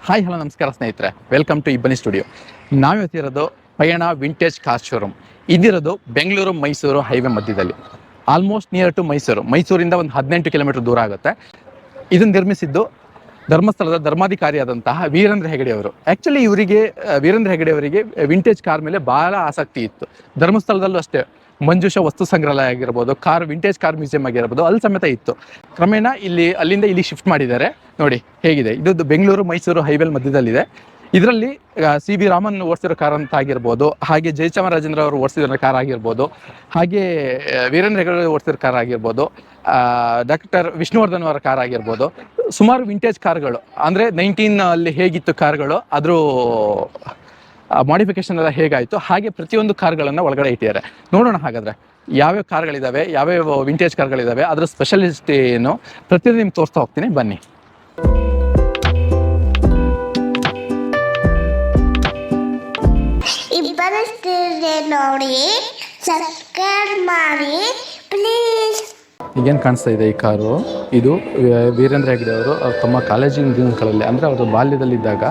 Hi hello ನಮಸ್ಕಾರ ಸ್ನೇಹಿತರೆ, welcome to Ibbani studio. ನಾವಿವತ್ತಿರೋದು ಪಯಣ ವಿಂಟೇಜ್ ಕಾರ್ ಶೋರೂಮ್. ಇದಿರೋದು ಬೆಂಗಳೂರು ಮೈಸೂರು ಹೈವೇ ಮಧ್ಯದಲ್ಲಿ, ಆಲ್ಮೋಸ್ಟ್ ನಿಯರ್ ಟು ಮೈಸೂರಿಂದ ಒಂದು 18 ಕಿಲೋಮೀಟರ್ ದೂರ ಆಗುತ್ತೆ. ಇದನ್ನು ನಿರ್ಮಿಸಿದ್ದು ಧರ್ಮಸ್ಥಳದ ಧರ್ಮಾಧಿಕಾರಿಯಾದಂತಹ ವೀರೇಂದ್ರ ಹೆಗಡೆ ಅವರು. ಆ್ಯಕ್ಚುಲಿ ವೀರೇಂದ್ರ ಹೆಗಡೆ ಅವರಿಗೆ ವಿಂಟೇಜ್ ಕಾರ್ ಮೇಲೆ ಭಾಳ ಆಸಕ್ತಿ ಇತ್ತು. ಧರ್ಮಸ್ಥಳದಲ್ಲೂ ಅಷ್ಟೇ ಮಂಜುಷ ವಸ್ತು ಸಂಗ್ರಹಾಲಯ ಆಗಿರ್ಬೋದು, ವಿಂಟೇಜ್ ಕಾರ್ ಮ್ಯೂಸಿಯಂ ಆಗಿರ್ಬೋದು, ಅಲ್ಲಿ ಸಮೇತ ಇತ್ತು. ಕ್ರಮೇಣ ಅಲ್ಲಿಂದ ಇಲ್ಲಿ ಶಿಫ್ಟ್ ಮಾಡಿದ್ದಾರೆ. ನೋಡಿ ಹೇಗಿದೆ, ಇದು ಬೆಂಗಳೂರು ಮೈಸೂರು ಹೈವೇಲ್ ಮಧ್ಯದಲ್ಲಿದೆ. ಇದರಲ್ಲಿ CB ರಾಮನ್ ಓಡಿಸಿರೋ ಕಾರ್ ಅಂತ ಆಗಿರ್ಬೋದು, ಹಾಗೆ ಜಯಚಾಮರಾಜೇಂದ್ರ ಅವರು ಓಡಿಸಿರೋ ಕಾರ್ ಆಗಿರ್ಬೋದು, ಹಾಗೆ ವೀರೇಂದ್ರ ಹೆಗಡೆ ಓಡಿಸಿರೋ ಕಾರ್ ಆಗಿರ್ಬೋದು, ಡಾಕ್ಟರ್ ವಿಷ್ಣುವರ್ಧನ್ ಅವರ ಕಾರ್ ಆಗಿರ್ಬೋದು, ಸುಮಾರು ವಿಂಟೇಜ್ ಕಾರ್ಗಳು ಅಂದರೆ 19 ಹೇಗಿತ್ತು ಕಾರ್ಗಳು, ಅದ್ರ ಮಾಡಿಫಿಕೇಶನ್ ಎಲ್ಲ ಹೇಗಾಯಿತು, ಹಾಗೆ ಪ್ರತಿಯೊಂದು ಕಾರ್ಗಳನ್ನು ಒಳಗಡೆ ಇಟ್ಟಿದ್ದಾರೆ. ನೋಡೋಣ ಹಾಗಾದರೆ ಯಾವ್ಯಾವ ಕಾರ್ಗಳಿದ್ದಾವೆ, ಯಾವ್ಯಾವ ವಿಂಟೇಜ್ ಕಾರ್ಗಳಿದ್ದಾವೆ, ಅದರ ಸ್ಪೆಷಲಿಸ್ಟ್ ಏನು, ಪ್ರತಿಯೊಂದು ನಿಮ್ಗೆ ತೋರಿಸ್ತಾ ಹೋಗ್ತೀನಿ, ಬನ್ನಿ. ನೋಡಿ, ಸಬ್ಸ್ಕ್ರೈಬ್ ಮಾಡಿ ಪ್ಲೀಸ್. ಈಗೇನು ಕಾಣಿಸ್ತಾ ಇದೆ ಈ ಕಾರು, ಇದು ವೀರೇಂದ್ರ ಹೆಗಡೆ ಅವರು ತಮ್ಮ ಕಾಲೇಜಿನ ದಿನಗಳಲ್ಲಿ, ಅಂದರೆ ಅವರು ಬಾಲ್ಯದಲ್ಲಿದ್ದಾಗ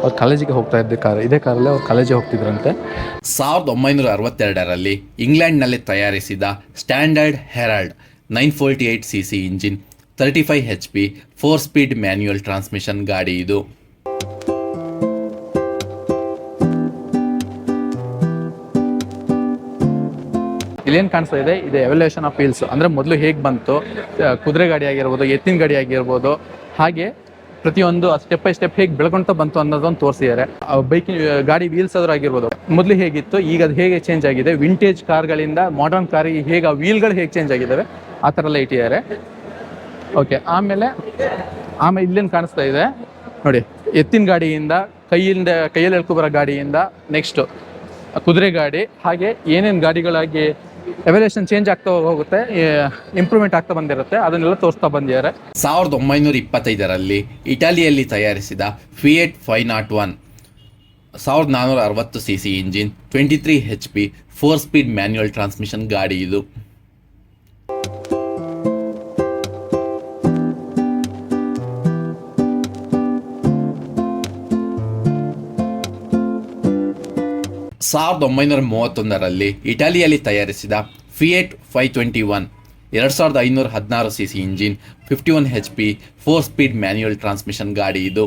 ಅವ್ರು ಕಾಲೇಜಿಗೆ ಹೋಗ್ತಾ ಇದ್ದ ಕಾರು. ಇದೇ ಕಾರಲ್ಲಿ ಅವ್ರು ಕಾಲೇಜಿಗೆ ಹೋಗ್ತಿದ್ರಂತೆ. 1962ರಲ್ಲಿ ಇಂಗ್ಲೆಂಡ್ನಲ್ಲಿ ತಯಾರಿಸಿದ Standard Herald 948cc engine, 35 HP 4 speed manual transmission ಗಾಡಿ ಇದು. ಇಲ್ಲೇನು ಕಾಣಿಸ್ತಾ ಇದೆ, ಇದು ಎವಲ್ಯೂಷನ್ ಆಫ್ ವೀಲ್ಸ್. ಅಂದರೆ ಮೊದಲು ಹೇಗೆ ಬಂತು, ಕುದುರೆ ಗಾಡಿ ಆಗಿರ್ಬೋದು, ಎತ್ತಿನ ಗಾಡಿ ಆಗಿರ್ಬೋದು, ಹಾಗೆ ಪ್ರತಿಯೊಂದು ಸ್ಟೆಪ್ ಬೈ ಸ್ಟೆಪ್ ಹೇಗೆ ಬೆಳ್ಕೊಳ್ತಾ ಬಂತು ಅನ್ನೋದನ್ನು ತೋರಿಸಿದ್ದಾರೆ. ಗಾಡಿ ವೀಲ್ಸ್ ಆದ್ರೂ ಆಗಿರ್ಬೋದು, ಮೊದಲು ಹೇಗಿತ್ತು, ಈಗ ಅದು ಹೇಗೆ ಚೇಂಜ್ ಆಗಿದೆ, ವಿಂಟೇಜ್ ಕಾರ್ಗಳಿಂದ ಮಾಡರ್ನ್ ಕಾರಿಗೆ ಹೇಗೆ ವೀಲ್ಗಳು ಹೇಗೆ ಚೇಂಜ್ ಆಗಿದ್ದಾವೆ ಆ ಥರ ಎಲ್ಲ ಇಟ್ಟಿದ್ದಾರೆ. ಓಕೆ, ಆಮೇಲೆ ಇಲ್ಲೇನು ಕಾಣಿಸ್ತಾ ಇದೆ ನೋಡಿ, ಎತ್ತಿನ ಗಾಡಿಯಿಂದ ಕೈಯಲ್ಲಿ ಎಳ್ಕೊಬರೋ ಗಾಡಿಯಿಂದ ನೆಕ್ಸ್ಟು ಕುದುರೆ ಗಾಡಿ, ಹಾಗೆ ಏನೇನು ಗಾಡಿಗಳಾಗಿ ಎವಲ್ಯೂಷನ್ ಚೇಂಜ್ ಆಗ್ತಾ ಹೋಗುತ್ತೆ, ಇಂಪ್ರೂವ್ಮೆಂಟ್ ಆಗ್ತಾ ಬಂದಿರುತ್ತೆ, ಅದನ್ನೆಲ್ಲ ತೋರಿಸ್ತಾ ಬಂದಿದ್ದಾರೆ. 1925ರಲ್ಲಿ ಇಟಲಿಯಲ್ಲಿ ತಯಾರಿಸಿದ Fiat 501 1460cc engine, 23 HP 4 speed manual transmission ಗಾಡಿ ಇದು. ಸಾವಿರದ 1931ರಲ್ಲಿ ಇಟಲಿಯಲ್ಲಿ ತಯಾರಿಸಿದ Fiat 521 2516cc engine, 51 HP 4 speed manual transmission ಗಾಡಿ ಇದು.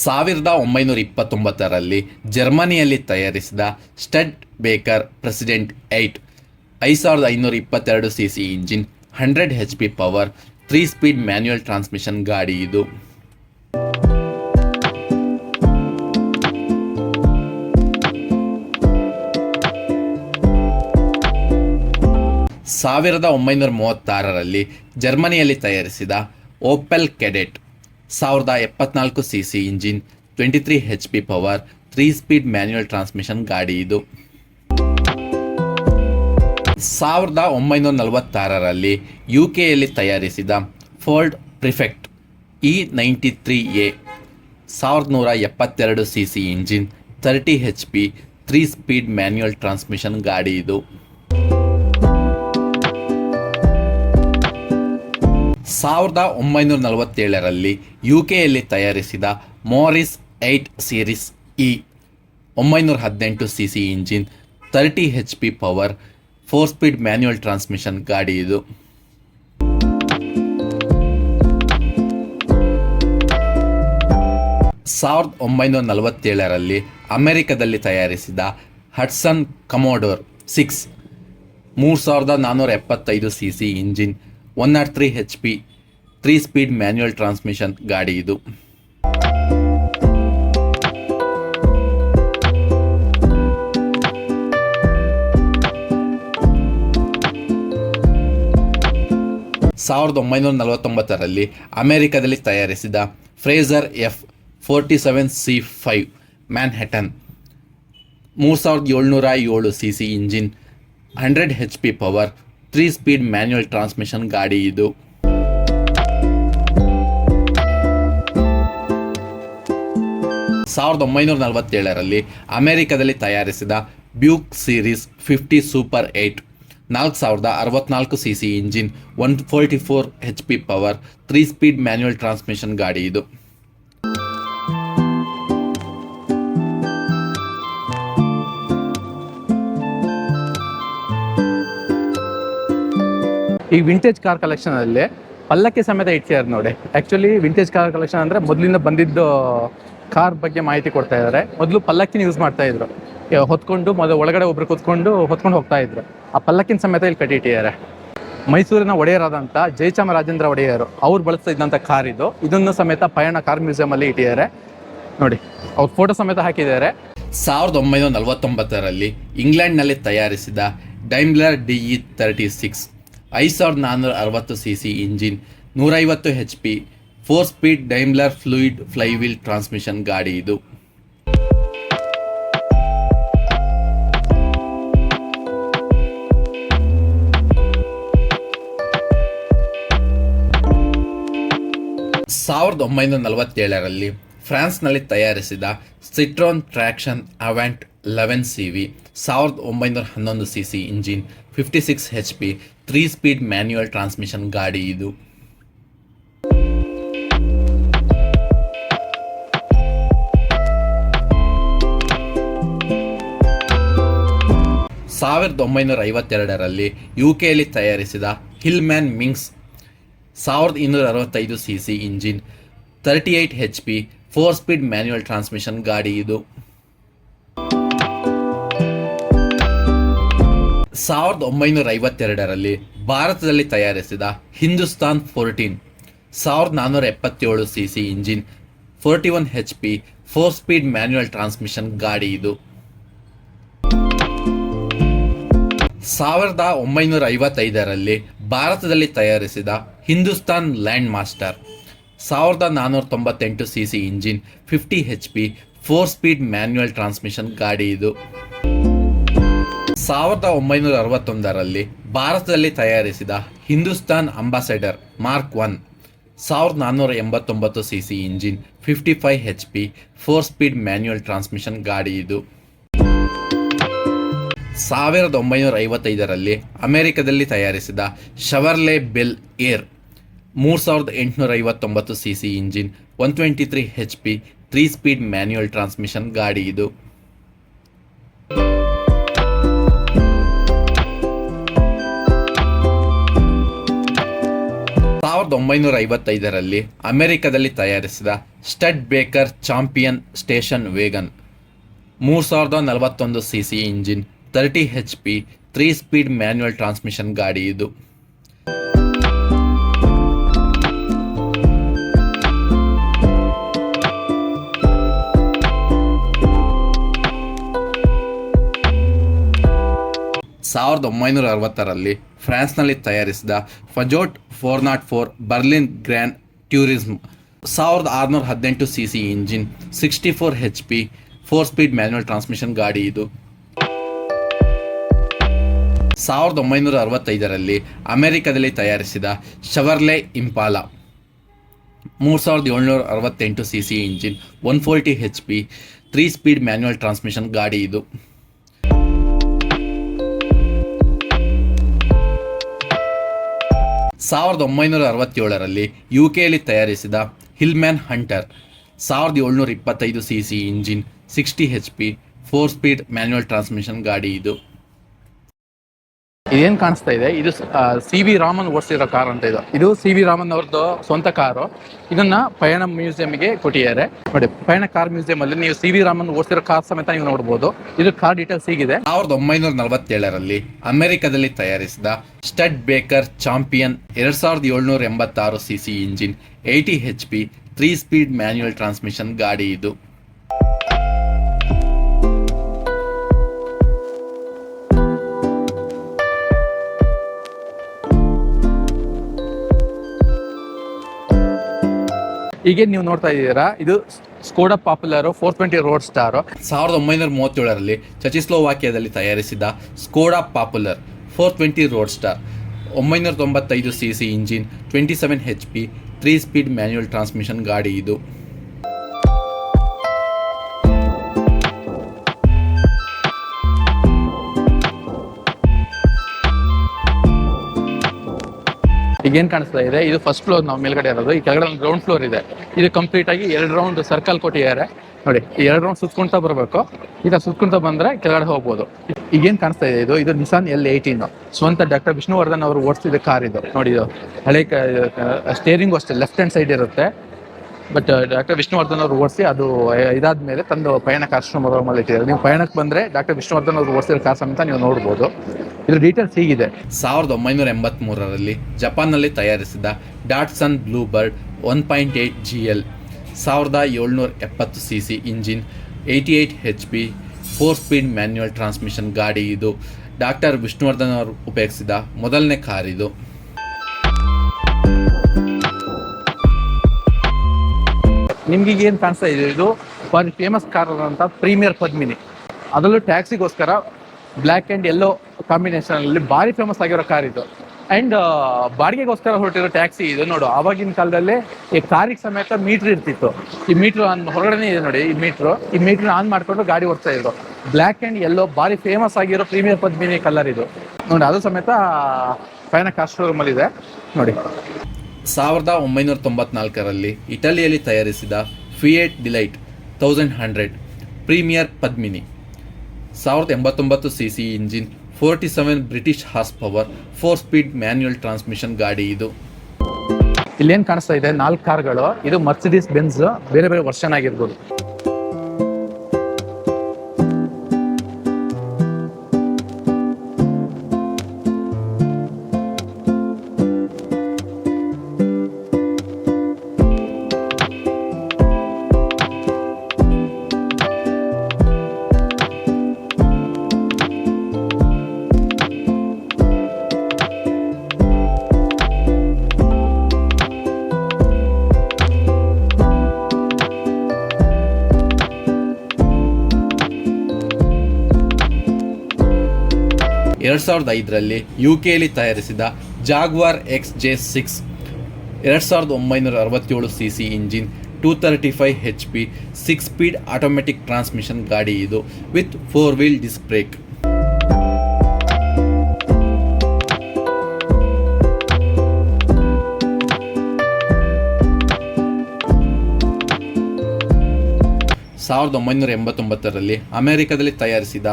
1929ರಲ್ಲಿ ಜರ್ಮನಿಯಲ್ಲಿ ತಯಾರಿಸಿದ Studebaker President 8 5522cc engine, 100 HP power, 3 speed manual transmission ಗಾಡಿ ಇದು. 1936ರಲ್ಲಿ ಜರ್ಮನಿಯಲ್ಲಿ ತಯಾರಿಸಿದ Opel Kadett 1074cc engine, 23 HP power, 3 speed manual transmission ಗಾಡಿ ಇದು. 1946ರಲ್ಲಿ UKಯಲ್ಲಿ ತಯಾರಿಸಿದ Ford Prefect E93A 1172cc engine, 30 HP 3 speed manual transmission ಗಾಡಿ ಇದು. 1947ರಲ್ಲಿ UKಯಲ್ಲಿ ತಯಾರಿಸಿದ ಮಾರಿಸ್ 8 series E 918cc engine, 30 HP power, 4 speed manual transmission ಗಾಡಿ ಇದು. 1947ರಲ್ಲಿ ಅಮೆರಿಕದಲ್ಲಿ ತಯಾರಿಸಿದ Hudson ಕಮೋಡೋರ್ 6 3475cc engine, 103 HP 3 speed manual transmission ಗಾಡಿ ಇದು. 1949ರಲ್ಲಿ ಅಮೆರಿಕದಲ್ಲಿ ತಯಾರಿಸಿದ Frazer F47C5 Manhattan 3707cc engine, 100 HP power, 3 speed manual transmission ಗಾಡಿ ಇದು. 1947ರಲ್ಲಿ ಅಮೆರಿಕದಲ್ಲಿ ತಯಾರಿಸಿದ ಬ್ಯೂಕ್ series 50 super 8 4064 C C engine, 144 H P power, 3 speed manual transmission ಗಾಡಿ ಇದು. ಈ ವಿಂಟೇಜ್ ಕಾರ್ ಕಲೆಕ್ಷನ್ ಅಲ್ಲಿ ಪಲ್ಲಕ್ಕಿ ಸಮೇತ ಇಟ್ಟಿದ್ದಾರೆ ನೋಡಿ. ಆಕ್ಚುಲಿ ವಿಂಟೇಜ್ ಕಾರ್ ಕಲೆಕ್ಷನ್ ಅಂದ್ರೆ ಮೊದಲಿಂದ ಬಂದಿದ್ದು ಕಾರ್ ಬಗ್ಗೆ ಮಾಹಿತಿ ಕೊಡ್ತಾ ಇದ್ದಾರೆ. ಮೊದಲು ಪಲ್ಲಕ್ಕಿನ ಯೂಸ್ ಮಾಡ್ತಾ ಇದ್ರು, ಹೊತ್ಕೊಂಡು ಒಳಗಡೆ ಒಬ್ರು ಹೊತ್ಕೊಂಡು ಹೋಗ್ತಾ ಇದ್ರು. ಆ ಪಲ್ಲಕ್ಕಿನ ಸಮೇತ ಇಲ್ಲಿ ಕಟ್ಟಿಟ್ಟಿದ್ದಾರೆ. ಮೈಸೂರಿನ ಒಡೆಯರಾದಂಥ ಜಯಚಾಮರಾಜೇಂದ್ರ ಒಡೆಯರು ಅವ್ರು ಬಳಸ್ತಾ ಇದ್ದಂಥ ಕಾರ್ ಇದು. ಇದನ್ನು ಸಮೇತ ಪಯಣ ಕಾರ್ ಮ್ಯೂಸಿಯಂ ಅಲ್ಲಿ ಇಟ್ಟಿದ್ದಾರೆ ನೋಡಿ. ಅವ್ರ ಫೋಟೋ ಸಮೇತ ಹಾಕಿದ್ದಾರೆ. 1949ರಲ್ಲಿ ಇಂಗ್ಲೆಂಡ್ನಲ್ಲಿ ತಯಾರಿಸಿದ Daimler DE 36 5460 C C engine, 150 H P, 4 speed Daimler fluid flywheel transmission ಗಾಡಿ ಇದು. ಸಾವಿರದ 1947ರಲ್ಲಿ ಫ್ರಾನ್ಸ್ನಲ್ಲಿ ತಯಾರಿಸಿದ Citroen traction avant 11 CV 1911 C C engine, 56 H P, 3 speed manual transmission ಗಾಡಿ ಇದು. 1952ರಲ್ಲಿ ಯುಕೆಯಲ್ಲಿ ತಯಾರಿಸಿದ Hillman Minx 1265 C C engine, 38 H P, 4 speed manual transmission ಗಾಡಿ ಇದು. 1952ರಲ್ಲಿ ಭಾರತದಲ್ಲಿ ತಯಾರಿಸಿದ Hindustan 14 1477 C C engine, 41 H P, 4 speed manual transmission ಗಾಡಿ ಇದು. 1955ರಲ್ಲಿ ಭಾರತದಲ್ಲಿ ತಯಾರಿಸಿದ Hindustan land master 1498 C C engine, 50 H P, 4 speed manual transmission ಗಾಡಿ ಇದು. 1961ರಲ್ಲಿ ಭಾರತದಲ್ಲಿ ತಯಾರಿಸಿದ Hindustan ambassador mark 1 1489 C C engine, 55 H P, 4 speed manual transmission ಗಾಡಿ ಇದು. 1955ರಲ್ಲಿ ಅಮೆರಿಕದಲ್ಲಿ ತಯಾರಿಸಿದ ಶವರ್ಲೆ bell air 3859 C C engine, 123 H P, 3 speed manual transmission ಗಾಡಿ ಇದು. 1955ರಲ್ಲಿ ಅಮೆರಿಕದಲ್ಲಿ ತಯಾರಿಸಿದ Studebaker champion station wagon 3041 C C engine, 30 H P, 3 speed manual transmission ಗಾಡಿ ಇದು. 1960ರಲ್ಲಿ ಫ್ರಾನ್ಸ್ನಲ್ಲಿ ತಯಾರಿಸಿದ Peugeot 404 berline grand tourisme 1618 C C engine, 64 H P, 4 speed manual transmission ಗಾಡಿ ಇದು. 1965ರಲ್ಲಿ ಅಮೆರಿಕದಲ್ಲಿ ತಯಾರಿಸಿದ Chevrolet Impala 3768 C C engine, 140 H P, 3 speed manual transmission ಗಾಡಿ ಇದು. 1967ರಲ್ಲಿ ಯುಕೆಯಲ್ಲಿ ತಯಾರಿಸಿದ Hillman Hunter 1725 C C engine, 60 H P, 4 speed manual transmission ಗಾಡಿ ಇದು. ಇದೇನು ಕಾಣಿಸ್ತಾ ಇದೆ, ಇದು CV ರಾಮನ್ ಓಡಿಸಿರೋ ಕಾರ್ ಅಂತ. ಇದು CV ರಾಮನ್ ಅವ್ರದ್ದು ಸ್ವಂತ ಕಾರು. ಇದನ್ನ ಪಯಣ ಮ್ಯೂಸಿಯಂಗೆ ಕೊಟ್ಟಿದ್ದಾರೆ ನೋಡಿ. ಪಯಣ ಕಾರ್ ಮ್ಯೂಸಿಯಂ ಅಲ್ಲಿ ನೀವು CV ರಾಮನ್ ಓಡಿಸಿರೋ ಕಾರ್ ಸಮೇತ ನೀವು ನೋಡಬಹುದು. ಇದು ಕಾರ್ ಡೀಟೇಲ್ಸ್ ಹೀಗಿದೆ. 1947ರಲ್ಲಿ ಅಮೆರಿಕದಲ್ಲಿ ತಯಾರಿಸಿದ Studebaker champion 2786 C C engine, 80 H P, 3 speed manual transmission ಗಾಡಿ ಇದು. ಈಗ ನೀವು ನೋಡ್ತಾ ಇದ್ದೀರಾ, ಇದು ಸ್ಕೋಡಾ ಪಾಪ್ಯುಲರ್ 420 ರೋಡ್ ಸ್ಟಾರ್. 1937ರಲ್ಲಿ ಚೆಚಿಸ್ಲೋವಾಕಿಯಾದಲ್ಲಿ ತಯಾರಿಸಿದ Skoda popular 420 road star, 995 C C engine, 27 H P, 3 speed manual transmission ಗಾಡಿ ಇದು. 1986 ಈಗ ಏನು ಕಾಣಿಸ್ತಾ ಇದೆ, ಇದು ಫಸ್ಟ್ ಫ್ಲೋರ್ ನಾವು ಮೇಲ್ಗಡೆ ಇರೋದು. ಈ ಕೆಳಗಡೆ ಒಂದು ಗ್ರೌಂಡ್ ಫ್ಲೋರ್ ಇದೆ. ಇದು ಕಂಪ್ಲೀಟ್ ಆಗಿ 2 ರೌಂಡ್ ಸರ್ಕಲ್ ಕೊಟ್ಟಿದ್ದಾರೆ ನೋಡಿ. ಈ 2 ರೌಂಡ್ ಸುತ್ಕೊಂತ ಬರಬೇಕು. ಈಗ ಸುತ್ಕೊಂತ ಬಂದ್ರೆ ಕೆಳಗಡೆ ಹೋಗ್ಬೋದು. ಈಗೇನು ಕಾಣಿಸ್ತಾ ಇದೆ, ಇದು ನಿಸಾನ್ L18 ಸ್ವಂತ ಡಾಕ್ಟರ್ ವಿಷ್ಣುವರ್ಧನ್ ಅವರು ಓಡಿಸ್ತಿದ್ದ ಕಾರ್ ಇದು ನೋಡಿ. ಇದು ಹಳೆ ಸ್ಟೇರಿಂಗು ಅಷ್ಟೇ ಲೆಫ್ಟ್ ಹ್ಯಾಂಡ್ ಸೈಡ್ ಇರುತ್ತೆ. ಬಟ್ ಡಾಕ್ಟರ್ ವಿಷ್ಣುವರ್ಧನ್ ಅವರು ಓಡಿಸಿ ಅದು ಇದಾದ್ಮೇಲೆ ತಂದು ಪಯಣಕ್ಕೆ ಆಶ್ರಮದಲ್ಲಿ ಇಟ್ಟಿದ್ದಾರೆ. ನೀವು ಪಯಣಕ್ಕೆ ಬಂದ್ರೆ ಡಾಕ್ಟರ್ ವಿಷ್ಣುವರ್ಧನ್ ಅವರು ಓಡಿಸಿದ ಕಾರ್ ಸಮೇತ ನೀವು ನೋಡ್ಬೋದು. ಇದ್ರ ಡೀಟೇಲ್ಸ್ ಹೀಗಿದೆ. 1983ರಲ್ಲಿ ಜಪಾನ್ನಲ್ಲಿ ತಯಾರಿಸಿದ ಡಾಟ್ಸನ್ blue bird 1.8 GL 1770 cc engine 88 HP 4 speed manual transmission ಗಾಡಿ ಇದು. ಡಾಕ್ಟರ್ ವಿಷ್ಣುವರ್ಧನ್ ಅವರು ಉಪಯೋಗಿಸಿದ ಮೊದಲನೇ ಕಾರ್ ಇದು. ನಿಮ್ಗೆ ಈಗ ಏನು ಕಾಣಿಸ್ತಾ ಇದೆ, ಇದು ಫೇಮಸ್ ಕಾರ್ ಅಂತ ಪ್ರೀಮಿಯರ್ ಪದ್ಮಿನಿ. ಅದರಲ್ಲೂ ಟ್ಯಾಕ್ಸಿಗೋಸ್ಕರ ಬ್ಲ್ಯಾಕ್ ಆ್ಯಂಡ್ ಯೆಲ್ಲೋ ಕಾಂಬಿನೇಷನಲ್ಲಿ ಭಾರಿ ಫೇಮಸ್ ಆಗಿರೋ ಕಾರ್ ಇದು. ಆ್ಯಂಡ್ ಬಾಡಿಗೆಗೋಸ್ಕರ ಹೊರಟಿರೋ ಟ್ಯಾಕ್ಸಿ ಇದು. ನೋಡು, ಆವಾಗಿನ ಕಾಲದಲ್ಲಿ ಈ ಕಾರಿಗೆ ಸಮೇತ ಮೀಟ್ರ್ ಇರ್ತಿತ್ತು. ಈ ಮೀಟ್ರ್ ಹೊರಗಡೆ ಇದೆ ನೋಡಿ. ಈ ಮೀಟ್ರ್ ಆನ್ ಮಾಡಿಕೊಂಡು ಗಾಡಿ ಓಡಿಸ್ತಾ ಇದ್ರು. ಬ್ಲ್ಯಾಕ್ ಆ್ಯಂಡ್ ಯೆಲ್ಲೋ ಭಾರಿ ಫೇಮಸ್ ಆಗಿರೋ ಪ್ರೀಮಿಯರ್ ಪದ್ಮಿನಿ ಕಲರ್ ಇದು ನೋಡಿ. ಅದು ಸಮೇತ ಪಯಣ ಕಾರ್ ಶೋರೂಮಲ್ಲಿ ಇದೆ ನೋಡಿ. 1994ರಲ್ಲಿ ಇಟಲಿಯಲ್ಲಿ ತಯಾರಿಸಿದ Fiat Delight 1100 Premier Padmini 1089 cc engine 47 British horse power 4 speed manual transmission ಗಾಡಿ ಇದು. ಇಲ್ಲೇನು ಕಾಣಿಸ್ತಾ ಇದೆ 4 ಕಾರ್ಗಳು. ಇದು ಮರ್ಸಿಡೀಸ್ ಬೆನ್ಸ್ ಬೇರೆ ಬೇರೆ ವರ್ಷನ್ ಆಗಿರ್ಬೋದು. ಎರಡು 2005ರಲ್ಲಿ ಯುಕೆಯಲ್ಲಿ ತಯಾರಿಸಿದ Jaguar XJ6 2967 cc engine 235 HP 6 speed automatic transmission ಗಾಡಿ ಇದು ವಿತ್ 4 ವೀಲ್ ಡಿಸ್ಕ್ ಬ್ರೇಕ್. ಸಾವಿರದ 1989ರಲ್ಲಿ ಅಮೆರಿಕದಲ್ಲಿ ತಯಾರಿಸಿದ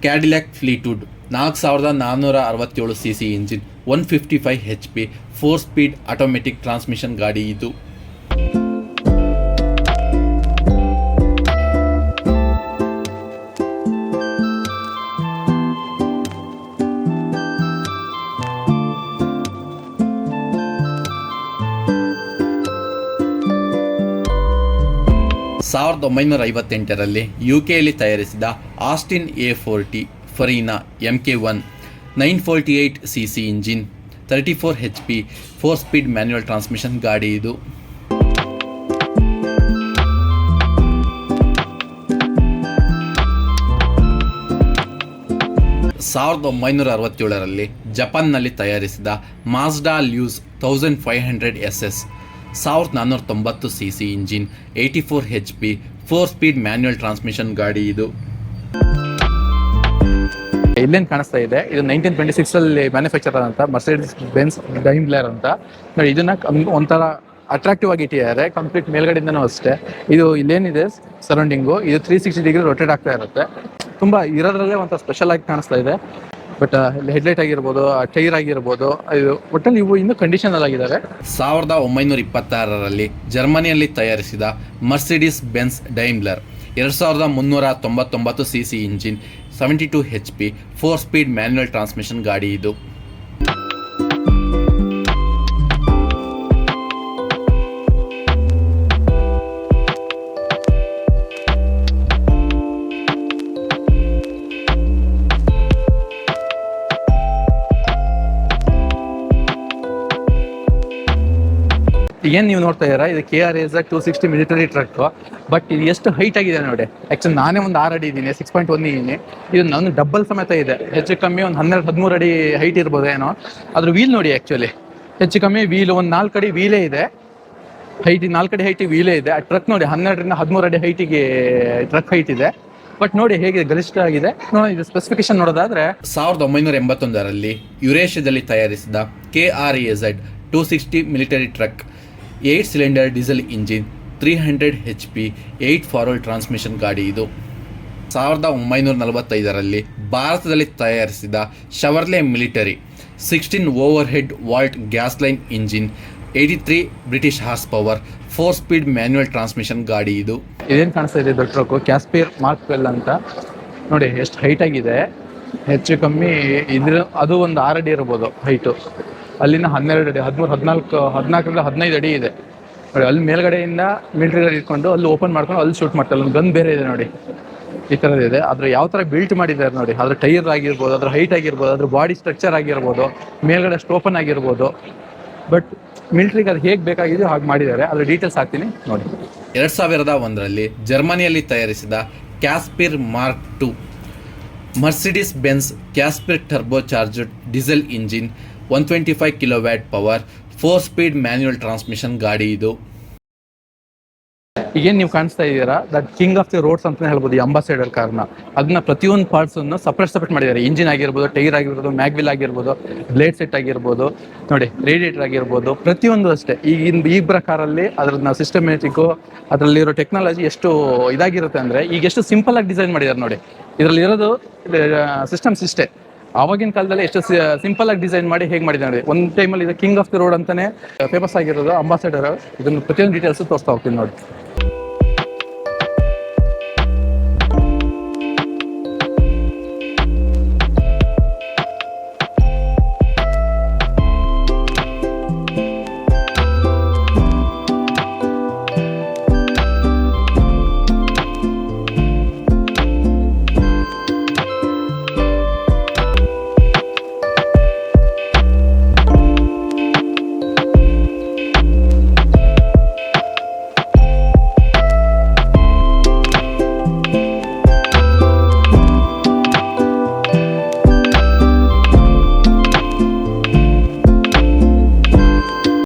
ಕ್ಯಾಡಿಲ್ಯಾಕ್ ಫ್ಲೀಟ್ವುಡ್ 4467 cc engine 155 HP 4 speed automatic transmission ಗಾಡಿ ಇದು. ಸಾವಿರದ 1958ರಲ್ಲಿ ಯುಕೆಯಲ್ಲಿ ತಯಾರಿಸಿದ Austin A40 ಫರೀನಾ MK1 948 cc engine 34 HP 4 speed manual transmission ಗಾಡಿ ಇದು. ಸಾವಿರದ 1967ರಲ್ಲಿ ಜಪಾನ್ನಲ್ಲಿ ತಯಾರಿಸಿದ ಮಾಜ್ಡಾ ಲ್ಯೂಸ್ 1500 SS 1490 cc engine 84 HP 4 speed manual transmission ಗಾಡಿ ಇದು. ಇಲ್ಲೇನು ಕಾಣಿಸ್ತಾ ಇದೆ, ಇದು 1926ರಲ್ಲಿ ಮ್ಯಾನುಫ್ಯಾಕ್ಚರ್ ಅಂತ ಮರ್ಸಿಡೀಸ್ ಬೆನ್ಸ್ ಡೈಮ್ಲರ್ ಅಂತ ನೋಡಿ. ಇದನ್ನ ಒಂಥರ ಅಟ್ರಾಕ್ಟಿವ್ ಆಗಿ ಇಟ್ಟಿದ್ದಾರೆ ಕಂಪ್ಲೀಟ್ ಮೇಲ್ಗಡೆಯಿಂದನೂ ಅಷ್ಟೇ. ಇದು ಇಲ್ಲೇನಿದೆ ಸರೌಂಡಿಂಗು, ಇದು 360 ಡಿಗ್ರಿ ರೊಟೇಟ್ ಆಗ್ತಾ ಇರುತ್ತೆ. ತುಂಬ ಇರೋದ್ರಲ್ಲೇ ಒಂಥರ ಸ್ಪೆಷಲ್ ಆಗಿ ಕಾಣಿಸ್ತಾ ಇದೆ. ಬಟ್ ಹೆಡ್ಲೈಟ್ ಆಗಿರ್ಬೋದು, ಟೈರ್ ಆಗಿರ್ಬೋದು, ಇದು ಒಟ್ಟಲ್ಲಿ ಇವು ಇನ್ನೂ ಕಂಡೀಷನಲ್ ಆಗಿದ್ದಾರೆ. 1926ರಲ್ಲಿ ಜರ್ಮನಿಯಲ್ಲಿ ತಯಾರಿಸಿದ Mercedes Benz Daimler 2399 cc engine 72 HP 4 speed manual transmission ಗಾಡಿ ಇದು. ಏನು ನೀವು ನೋಡ್ತಾ ಇದ್ದೀರಾ, ಇದು KRZ 260 ಮಿಲಿಟರಿ ಟ್ರಕ್. ಬಟ್ ಇದು ಎಷ್ಟು ಹೈಟ್ ಆಗಿದೆ ನೋಡಿ. ಆ್ಯಕ್ಚುಲಿ ನಾನೇ ಒಂದು 6 ಅಡಿ ಇದ್ದೀನಿ, 6.1 ಇದ್ದೀನಿ. ಇದು ನನ್ನ ಡಬ್ಬಲ್ ಸಮೇತ ಇದೆ. ಹೆಚ್ಚು ಕಮ್ಮಿ ಒಂದು 12-13 ಅಡಿ ಹೈಟ್ ಇರ್ಬೋದು ಏನೋ. ಅದ್ರ ವೀಲ್ ನೋಡಿ, ಆ್ಯಕ್ಚುಲಿ ಹೆಚ್ಚು ಕಮ್ಮಿ ವೀಲ್ ಒಂದು 4 ಅಡಿ ವೀಲೇ ಇದೆ. ಹೈಟ್ 4 ಅಡಿ ಹೈಟ್ ವೀಲೇ ಇದೆ. ಆ ಟ್ರಕ್ ನೋಡಿ 12ರಿಂದ 13 ಅಡಿ ಹೈಟಿಗೆ ಟ್ರಕ್ ಹೈಟ್ ಇದೆ. ಬಟ್ ನೋಡಿ ಹೇಗೆ ಗರಿಷ್ಠ ಆಗಿದೆ ನೋಡಿ. ಇದು ಸ್ಪೆಸಿಫಿಕೇಶನ್ ನೋಡೋದಾದ್ರೆ 1981ರಲ್ಲಿ ಯುರೇಷಿಯಾದಲ್ಲಿ ತಯಾರಿಸಿದ KRAZ 260 military truck, 8 cylinder diesel engine, 300 HP, 8 forward transmission ಗಾಡಿ ಇದು. 1945ರಲ್ಲಿ ಭಾರತದಲ್ಲಿ ತಯಾರಿಸಿದ Chevrolet military 16 over head valve gasoline engine, 83 British horse power, 4 speed manual transmission ಗಾಡಿ ಇದು. ಇದೇನು ಕಾಣಿಸ್ತಾ ಇದೆ ದೊಡ್ಡ ಟ್ರಕ್ ಕ್ಯಾಸ್ಪಿಯರ್ ಮಾರ್ಕ್ 12 ಅಂತ ನೋಡಿ ಎಷ್ಟು ಹೈಟ್ ಆಗಿದೆ. ಹೆಚ್ಚು ಕಮ್ಮಿ ಇದ್ರ ಅದು ಒಂದು 6 ಅಡಿ ಇರ್ಬೋದು ಹೈಟು. ಅಲ್ಲಿನ 12 ಅಡಿ 13 14 15 ಅಡಿ ಇದೆ ನೋಡಿ. ಅಲ್ಲಿ ಮೇಲ್ಗಡೆಯಿಂದ ಮಿಲಿಟರಿ ಇಟ್ಕೊಂಡು ಅಲ್ಲಿ ಓಪನ್ ಮಾಡ್ಕೊಂಡು ಅಲ್ಲಿ ಶೂಟ್ ಮಾಡ್ತಾರೆ. ಒಂದು ಗನ್ ಬೇರೆ ಇದೆ ನೋಡಿ, ಈ ಥರದಿದೆ. ಅದ್ರ ಯಾವ ಥರ ಬಿಲ್ಟ್ ಮಾಡಿದ್ದಾರೆ ನೋಡಿ, ಅದ್ರ ಟೈರ್ ಆಗಿರ್ಬೋದು, ಅದ್ರ ಹೈಟ್ ಆಗಿರ್ಬೋದು, ಅದ್ರ ಬಾಡಿ ಸ್ಟ್ರಕ್ಚರ್ ಆಗಿರ್ಬೋದು, ಮೇಲ್ಗಡೆ ಅಷ್ಟು ಓಪನ್ ಆಗಿರ್ಬೋದು. ಬಟ್ ಮಿಲಿಟ್ರಿಗೆ ಅದು ಹೇಗೆ ಬೇಕಾಗಿದೆಯೋ ಹಾಗೆ ಮಾಡಿದ್ದಾರೆ. ಅದ್ರ ಡೀಟೇಲ್ಸ್ ಹಾಕ್ತೀನಿ ನೋಡಿ. 2001ರಲ್ಲಿ ಜರ್ಮನಿಯಲ್ಲಿ ತಯಾರಿಸಿದ Casspir Mark 2, Mercedes Benz Casspir turbo charged diesel engine, 125 kilowatt power, 4 speed manual transmission ಗಾಡಿ ಇದು. ಈಗೇನು ನೀವು ಕಾಣಿಸ್ತಾ ಇದ್ದೀರಾ, that king of the roads ಅಂತಲೇ ಹೇಳ್ಬೋದು ಈ ಅಂಬಾಸೆಡರ್ ಕಾರ್ನ. ಅದನ್ನ ಪ್ರತಿಯೊಂದು ಪಾರ್ಟ್ಸನ್ನು ಸಪ್ರೇಟ್ ಮಾಡಿದ್ದಾರೆ. ಇಂಜಿನ್ ಆಗಿರ್ಬೋದು, ಟೈರ್ ಆಗಿರ್ಬೋದು, ಮ್ಯಾಗ್ವಿಲ್ ಆಗಿರ್ಬೋದು, ಬ್ಲೇಡ್ ಸೆಟ್ ಆಗಿರ್ಬೋದು, ನೋಡಿ ರೇಡಿಯೇಟರ್ ಆಗಿರ್ಬೋದು, ಪ್ರತಿಯೊಂದು ಅಷ್ಟೇ. ಈ ಕಾರಲ್ಲಿ ಅದ್ರನ್ನ ಸಿಸ್ಟಮ್ಯಾಟಿಕ್ಕು ಅದರಲ್ಲಿರೋ ಟೆಕ್ನಾಲಜಿ ಎಷ್ಟು ಇದಾಗಿರುತ್ತೆ ಅಂದರೆ ಈಗ ಎಷ್ಟು ಸಿಂಪಲ್ ಆಗಿ ಡಿಸೈನ್ ಮಾಡಿದ್ದಾರೆ ನೋಡಿ. ಇದರಲ್ಲಿ ಇರೋದು ಸಿಸ್ಟಮ್ಸ್ ಇಷ್ಟೇ. ಆವಾಗಿನ ಕಾಲದಲ್ಲಿ ಎಷ್ಟು ಸಿಂಪಲ್ ಆಗಿ ಡಿಸೈನ್ ಮಾಡಿ ಹೇಗೆ ಮಾಡಿದ್ದಾರೆ ನೋಡಿ. ಒಂದು ಟೈಮಲ್ಲಿ ಇದು ಕಿಂಗ್ ಆಫ್ ದಿ ರೋಡ್ ಅಂತಾನೆ ಫೇಮಸ್ ಆಗಿರೋದು ಅಂಬಾಸೆಡರ್. ಇದನ್ನು ಪ್ರತಿಯೊಂದು ಡೀಟೇಲ್ಸ್ ತೋರಿಸ್ತಾ ಹೋಗ್ತೀನಿ ನೋಡಿ.